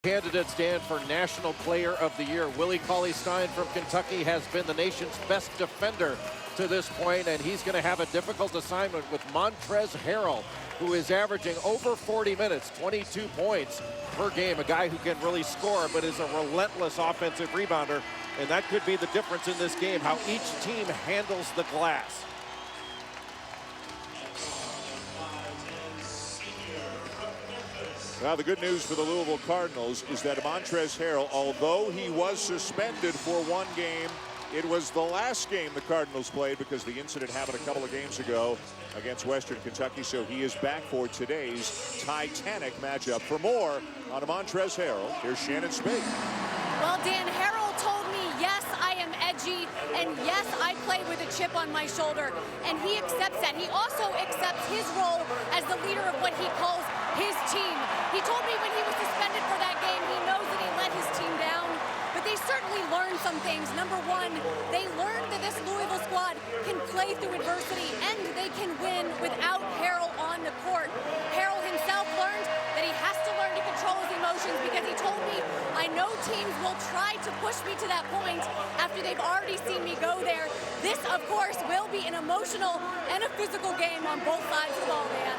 candidates, Dan, for National Player of the Year. Willie Cauley-Stein from Kentucky has been the nation's best defender to this point, and he's going to have a difficult assignment with Montrezl Harrell, who is averaging over 40 minutes, 22 points per game. A guy who can really score, but is a relentless offensive rebounder, and that could be the difference in this game, how each team handles the glass. Now, the good news for the Louisville Cardinals is that Montrezl Harrell, although he was suspended for one game, it was the last game the Cardinals played because the incident happened a couple of games ago against Western Kentucky, so he is back for today's Titanic matchup. For more on Montrezl Harrell, here's Shannon Spade. Well, Dan, Harrell told me, yes, I am edgy, and yes, I play with a chip on my shoulder, and he accepts that. He also accepts his role as the leader of what he calls his team. He told me when he was suspended for that game, he knows that he let his team down, but they certainly learned some things. Number one, they learned that this Louisville squad can play through adversity, and they can win without Harrell on the court. Harrell himself learned that he has to learn to control his emotions, because he told me, I know teams will try to push me to that point after they've already seen me go there. This, of course, will be an emotional and a physical game on both sides of the ball, Dan.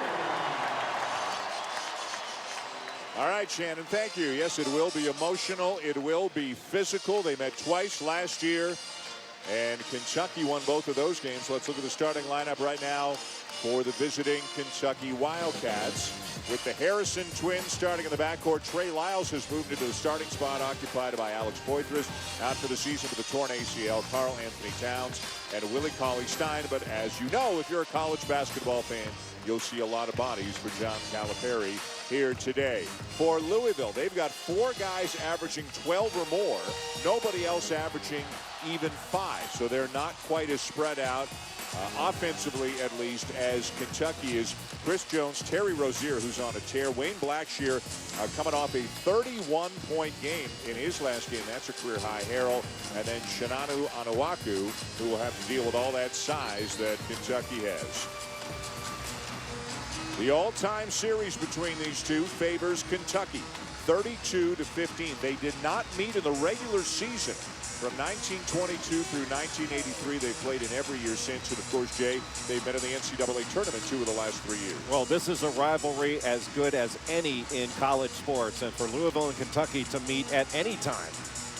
All right, Shannon, thank you. Yes, it will be emotional. It will be physical. They met twice last year, and Kentucky won both of those games. Let's look at the starting lineup right now for the visiting Kentucky Wildcats. With the Harrison twins starting in the backcourt, Trey Lyles has moved into the starting spot occupied by Alex Poitras out for the season with a torn ACL, Karl Anthony Towns, and Willie Cauley-Stein. But as you know, if you're a college basketball fan, you'll see a lot of bodies for John Calipari here today. For Louisville, they've got 4 guys averaging 12 or more, nobody else averaging even 5. So they're not quite as spread out, offensively at least, as Kentucky is. Chris Jones, Terry Rozier, who's on a tear, Wayne Blackshear coming off a 31-point game in his last game. That's a career high. Harrell, and then Shinanu Anuaku, who will have to deal with all that size that Kentucky has. The all-time series between these two favors Kentucky, 32-15. They did not meet in the regular season. From 1922 through 1983, they've played in every year since. And, of course, Jay, they've met in the NCAA tournament 2 of the last 3 years. Well, this is a rivalry as good as any in college sports. And for Louisville and Kentucky to meet at any time,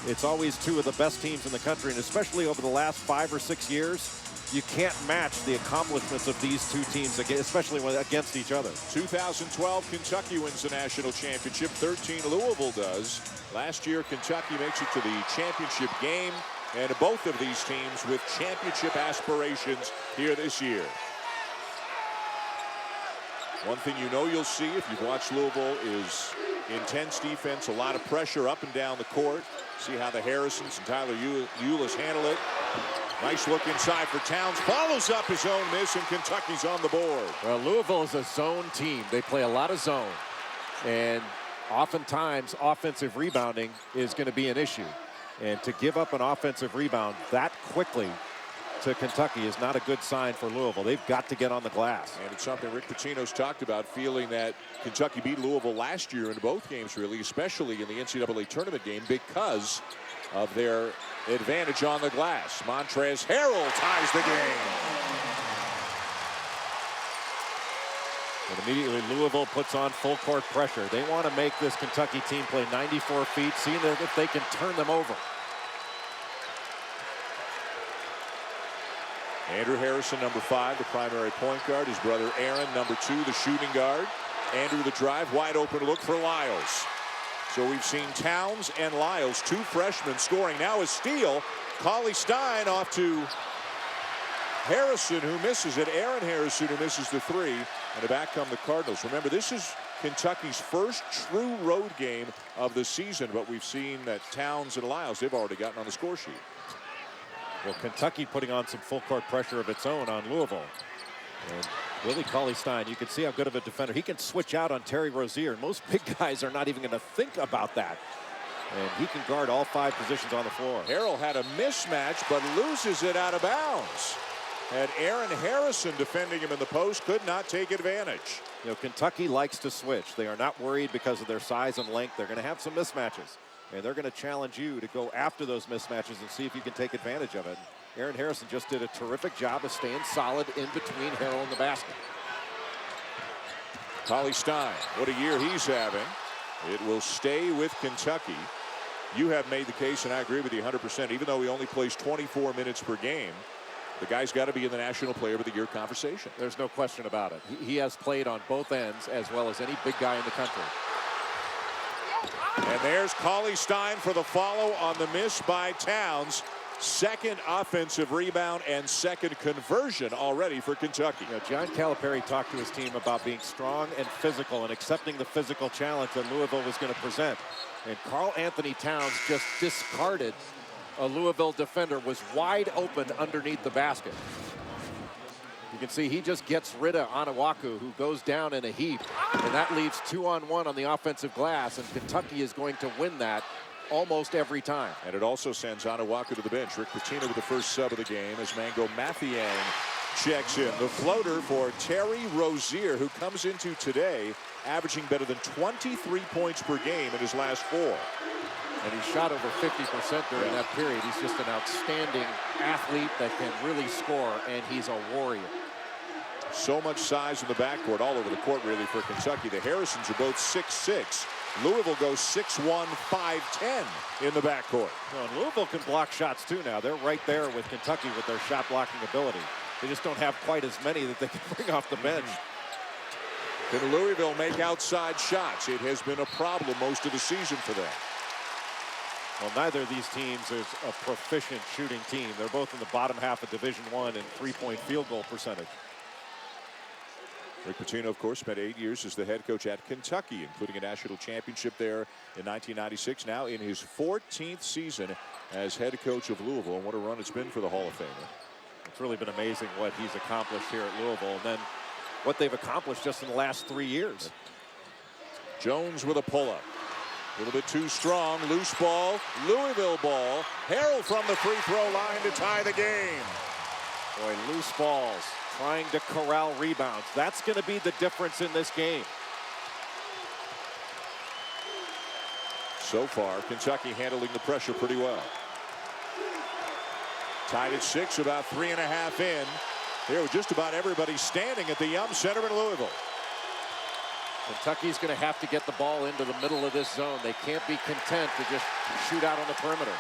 it's always 2 of the best teams in the country. And especially over the last 5 or 6 years, you can't match the accomplishments of these 2 teams, especially when against each other. 2012, Kentucky wins the national championship. 13, Louisville does. Last year, Kentucky makes it to the championship game, and both of these teams with championship aspirations here this year. One thing you know you'll see if you've watched Louisville is intense defense, a lot of pressure up and down the court. See how the Harrisons and Tyler Ulis handle it. Nice look inside for Towns. Follows up his own miss, and Kentucky's on the board. Well, Louisville is a zone team. They play a lot of zone. And oftentimes, offensive rebounding is going to be an issue. And to give up an offensive rebound that quickly to Kentucky is not a good sign for Louisville. They've got to get on the glass. And it's something Rick Pitino's talked about, feeling that Kentucky beat Louisville last year in both games, really, especially in the NCAA tournament game, because of their advantage on the glass. Montrezl Harrell ties the game. And immediately Louisville puts on full court pressure. They want to make this Kentucky team play 94 feet, seeing if they can turn them over. Andrew Harrison, number 5, the primary point guard. His brother Aaron, number 2, the shooting guard. Andrew the drive, wide open look for Lyles. So we've seen Towns and Lyles, 2 freshmen, scoring. Now a steal. Cauley-Stein off to Harrison, who misses it. Aaron Harrison, who misses the 3. And back come the Cardinals. Remember, this is Kentucky's first true road game of the season, but we've seen that Towns and Lyles, they've already gotten on the score sheet. Well, Kentucky putting on some full court pressure of its own on Louisville. And Willie Cauley-Stein, you can see how good of a defender. He can switch out on Terry Rozier. Most big guys are not even going to think about that. And he can guard all 5 positions on the floor. Harrell had a mismatch, but loses it out of bounds. And Aaron Harrison defending him in the post, could not take advantage. You know, Kentucky likes to switch. They are not worried because of their size and length. They're going to have some mismatches, and they're going to challenge you to go after those mismatches and see if you can take advantage of it. Aaron Harrison just did a terrific job of staying solid in between Harrell and the basket. Cauley-Stein, what a year he's having. It will stay with Kentucky. You have made the case, and I agree with you 100%. Even though he only plays 24 minutes per game, the guy's got to be in the National Player of the Year conversation. There's no question about it. He has played on both ends as well as any big guy in the country. And there's Cauley-Stein for the follow on the miss by Towns. Second offensive rebound and second conversion already for Kentucky. You know, John Calipari talked to his team about being strong and physical and accepting the physical challenge that Louisville was going to present. And Karl Anthony Towns just discarded a Louisville defender, was wide open underneath the basket. You can see he just gets rid of Anawaku, who goes down in a heap. And that leaves 2-on-1 on the offensive glass, and Kentucky is going to win that almost every time. And it also sends Anawaku to the bench. Rick Pitino with the first sub of the game as Mango Mathiang checks in. The floater for Terry Rozier, who comes into today averaging better than 23 points per game in his last 4. And he shot over 50% during that period. He's just an outstanding athlete that can really score, and he's a warrior. So much size in the backcourt, all over the court really for Kentucky. The Harrisons are both 6'6". Louisville goes 6'1", 5'10" in the backcourt. No, and Louisville can block shots too now. They're right there with Kentucky with their shot blocking ability. They just don't have quite as many that they can bring off the bench. Can Louisville make outside shots? It has been a problem most of the season for them. Well, neither of these teams is a proficient shooting team. They're both in the bottom half of Division I in three-point field goal percentage. Rick Pitino, of course, spent 8 years as the head coach at Kentucky, including a national championship there in 1996. Now in his 14th season as head coach of Louisville. And what a run it's been for the Hall of Famer. It's really been amazing what he's accomplished here at Louisville, and then what they've accomplished just in the last 3 years. Jones with a pull-up. A little bit too strong. Loose ball. Louisville ball. Harrell from the free throw line to tie the game. Boy, loose balls. Trying to corral rebounds. That's going to be the difference in this game. So far, Kentucky handling the pressure pretty well. Tied at 6, about 3.5 in. Here with just about everybody standing at the Yum Center in Louisville. Kentucky's going to have to get the ball into the middle of this zone. They can't be content to just shoot out on the perimeter.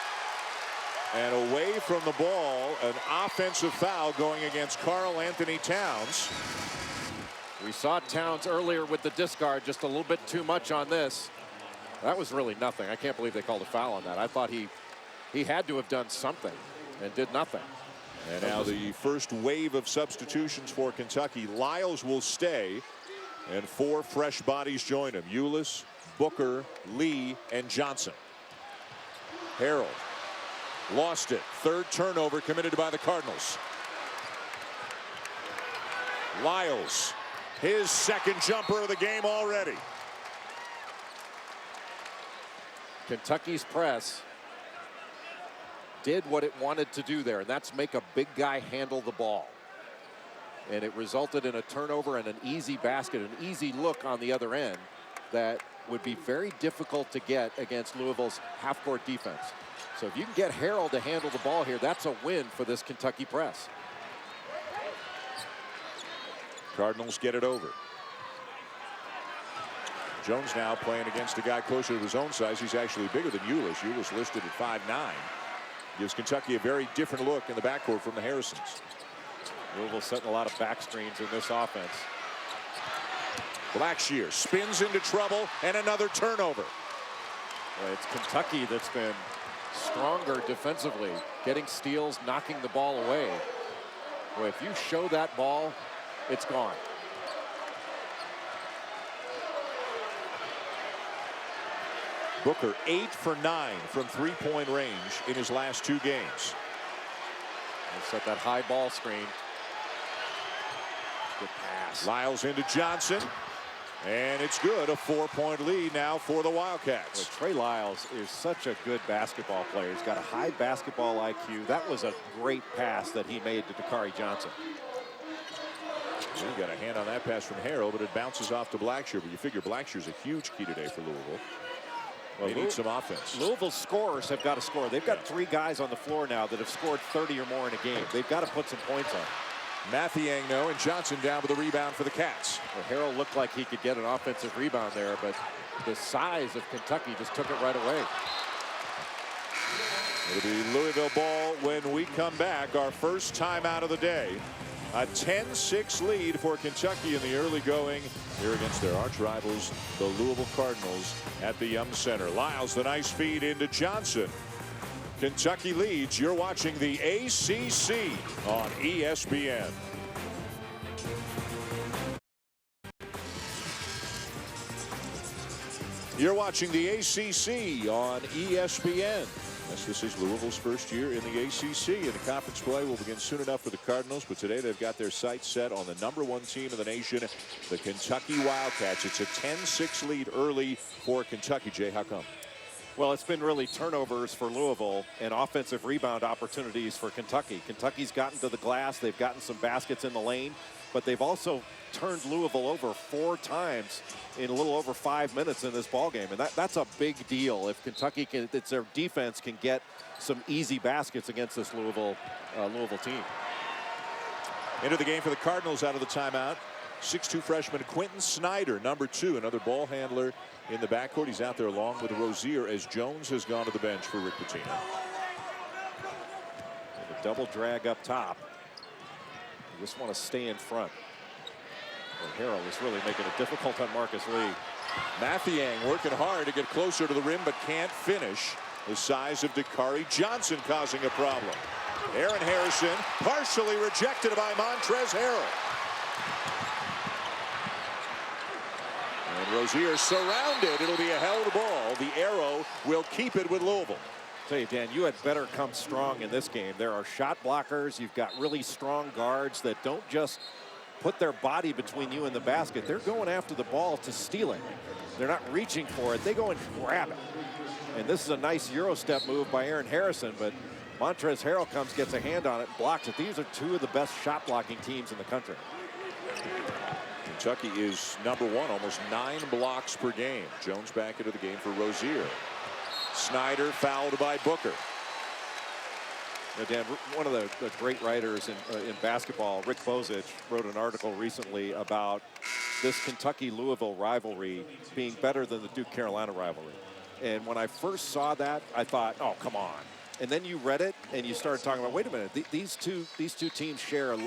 And away from the ball, an offensive foul going against Karl Anthony Towns. We saw Towns earlier with the discard, just a little bit too much on this. That was really nothing. I can't believe they called a foul on that. I thought he had to have done something and did nothing. And now the first wave of substitutions for Kentucky. Lyles will stay, and 4 fresh bodies join him. Ulis, Booker, Lee, and Johnson. Harrell lost it. Third turnover committed by the Cardinals. Lyles, his second jumper of the game already. Kentucky's press did what it wanted to do there, and that's make a big guy handle the ball. And it resulted in a turnover and an easy basket, an easy look on the other end that would be very difficult to get against Louisville's half-court defense. So if you can get Harrell to handle the ball here, that's a win for this Kentucky press. Cardinals get it over. Jones now playing against a guy closer to his own size. He's actually bigger than Ulis. Ulis listed at 5'9". Gives Kentucky a very different look in the backcourt from the Harrisons. Louisville setting a lot of back screens in this offense. Blackshear spins into trouble and another turnover. Well, it's Kentucky that's been stronger defensively, getting steals, knocking the ball away. Boy, if you show that ball, it's gone. Booker 8 for 9 from three-point range in his last 2 games. They set that high ball screen. Good pass. Lyles into Johnson. And it's good. A 4-point lead now for the Wildcats. Well, Trey Lyles is such a good basketball player. He's got a high basketball IQ. That was a great pass that he made to Dakari Johnson. You got a hand on that pass from Harrell, but it bounces off to Blackshear. But you figure Blackshear's a huge key today for Louisville. They need some offense. Louisville scorers have got to score. They've got 3 guys on the floor now that have scored 30 or more in a game. They've got to put some points on. Mathiang, and Johnson down with a rebound for the Cats. Well, Harrell looked like he could get an offensive rebound there, but the size of Kentucky just took it right away. It'll be Louisville ball when we come back. Our first timeout of the day. A 10-6 lead for Kentucky in the early going here against their arch rivals, the Louisville Cardinals, at the Yum Center. Lyles, the nice feed into Johnson. Kentucky leads. You're watching the ACC on ESPN. You're watching the ACC on ESPN. Yes, this is Louisville's first year in the ACC, and the conference play will begin soon enough for the Cardinals. But today they've got their sights set on the #1 team in the nation, the Kentucky Wildcats. It's a 10-6 lead early for Kentucky. Jay, how come? Well, it's been really turnovers for Louisville and offensive rebound opportunities for Kentucky. Kentucky's gotten to the glass. They've gotten some baskets in the lane, but they've also turned Louisville over 4 times in a little over 5 minutes in this ball game, and that's a big deal. If Kentucky can, it's their defense can get some easy baskets against this Louisville team. Into the game for the Cardinals out of the timeout. 6'2" freshman Quentin Snyder, #2, another ball handler in the backcourt. He's out there along with Rozier as Jones has gone to the bench for Rick Pitino. A double drag up top. You just want to stay in front. And Harrell is really making it difficult on Marcus Lee. Mathiang working hard to get closer to the rim but can't finish. The size of Dakari Johnson causing a problem. Aaron Harrison partially rejected by Montrezl Harrell. And Rozier surrounded. It'll be a held ball. The arrow will keep it with Louisville. I'll tell you, Dan, you had better come strong in this game. There are shot blockers. You've got really strong guards that don't just put their body between you and the basket. They're going after the ball to steal it. They're not reaching for it. They go and grab it. And this is a nice Euro step move by Aaron Harrison, but Montrezl Harrell comes, gets a hand on it, and blocks it. These are 2 of the best shot blocking teams in the country. Kentucky is #1, almost 9 blocks per game. Jones back into the game for Rozier. Snyder fouled by Booker. Now, Dan, one of the great writers in basketball, Rick Bozich, wrote an article recently about this Kentucky-Louisville rivalry being better than the Duke-Carolina rivalry. And when I first saw that, I thought, oh, come on. And then you read it, and you started talking about, wait a minute, these two teams share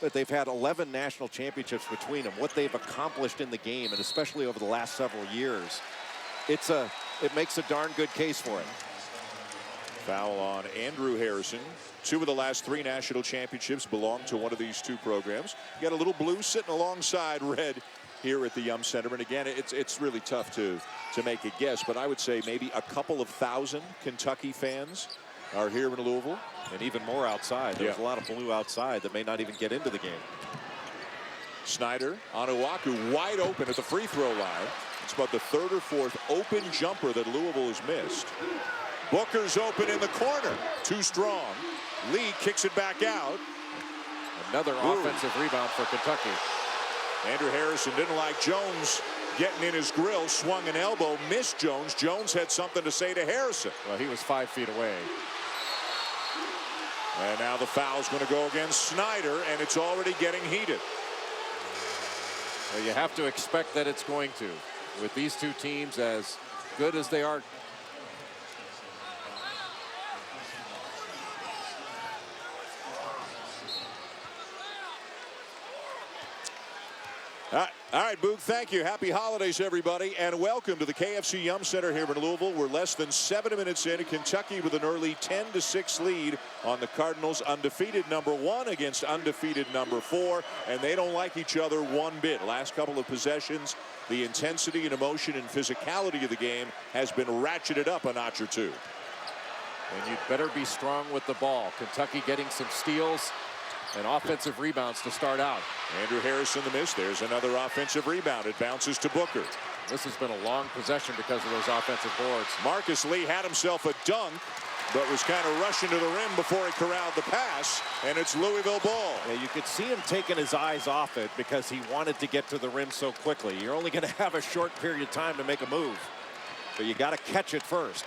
that they've had 11 national championships between them. What they've accomplished in the game, and especially over the last several years, it makes a darn good case for it. Foul on Andrew Harrison. 2 of the last 3 national championships belong to one of these 2 programs. You got a little blue sitting alongside red here at the Yum Center. And again, it's really tough to make a guess, but I would say maybe a couple of thousand Kentucky fans are here in Louisville. And even more outside. There's a lot of blue outside that may not even get into the game. Snyder, Onuaku wide open at the free throw line. It's about the 3rd or 4th open jumper that Louisville has missed. Booker's open in the corner. Too strong. Lee kicks it back out. Another offensive rebound for Kentucky. Andrew Harrison didn't like Jones getting in his grill, swung an elbow, missed Jones. Jones had something to say to Harrison. Well, he was 5 feet away. And now the foul's going to go against Snyder, and it's already getting heated. Well, you have to expect that it's going to. With these 2 teams as good as they are. All right, Boog, thank you. Happy holidays, everybody, and welcome to the KFC Yum Center here in Louisville. We're less than 7 minutes in. Kentucky with an early 10-6 lead on the Cardinals, undefeated #1 against undefeated #4, and they don't like each other one bit. Last couple of possessions, the intensity and emotion and physicality of the game has been ratcheted up a notch or 2. And you'd better be strong with the ball. Kentucky getting some steals and offensive rebounds to start out. Andrew Harrison the miss. There's another offensive rebound. It bounces to Booker. This has been a long possession because of those offensive boards. Marcus Lee had himself a dunk. but was kind of rushing to the rim before he corralled the pass, and it's Louisville ball. Yeah, you could see him taking his eyes off it because he wanted to get to the rim so quickly. You're only going to have a short period of time to make a move, but you got to catch it first.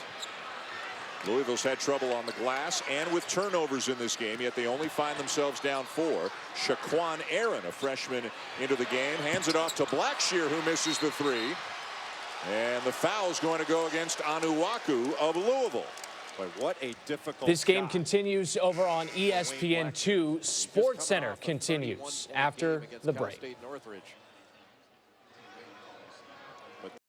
Louisville's had trouble on the glass and with turnovers in this game, yet they only find themselves down 4. Shaquan Aaron, a freshman, into the game, hands it off to Blackshear, who misses the 3. And the foul's going to go against Anuaku of Louisville. But what a difficult This game shot. continues over on ESPN2. Sports Center continues after the break.